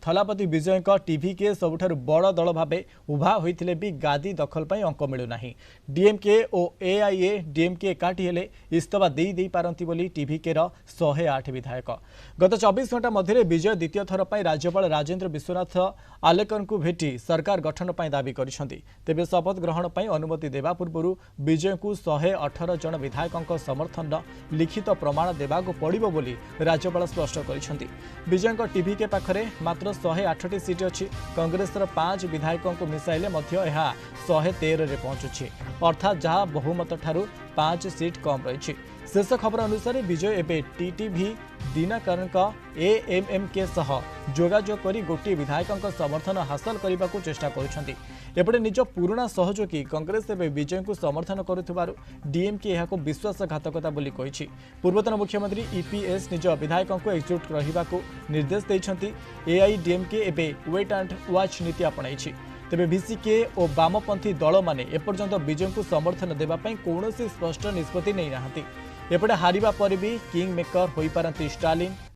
थलापति विजय TV के सबुठारु बड़ दल भाव उभा होते भी गादी दखल पर अंक मिलूना। डीएमके और एआईए डीएमके एकाठी हेले इस्तफा दे पारती बोली टीवी के 108 विधायक गत 24 घंटा मध्य विजय द्वितीय थर पर राज्यपाल राजेन्द्र विश्वनाथ आलेकर को भेटी सरकार गठन पर दाबी करिसेंती। तेबे शपथ ग्रहण पर अनुमति देवा पूर्व विजय को 118 जन विधायकों समर्थन लिखित प्रमाण देवाक पड़िबो बोली राज्यपाल स्पष्ट करिसेंती। विजय टीवी के पाखरे मात्र 108 सीट अच्छी। कांग्रेस 5 विधायकों को मिसाइले 113 रे पहुंचुछि, अर्थात जहां बहुमत ठारू 5 सीट कम रही। शेष खबर अनुसार विजय एबे टीटीवी दिनाकरण एएमएम के सह जोगाजोग करी गोटे विधायकों समर्थन हासिल करने को चेष्टा करुछंती। एपटे निज पुराना सहयोगी कांग्रेस एवं विजय को समर्थन करुथिबारु डीएमके यहाको विश्वासघातकता बोली कहिछि। पूर्वतन मुख्यमंत्री ईपीएस निज विधायकों को एकजुट रहिबा को निर्देश दैछंती। एआईडीएमके एबे वेट एंड वॉच नीति अपनाइछि। तेबे बीसीके और वामपंथी दल माने एपर्यंत विजय को समर्थन देबा पई कौनसी स्पष्ट निष्पत्ति नै नाहंती। एपटे हारिबा पर भी किंग मेकर होई पारंती स्टालिन।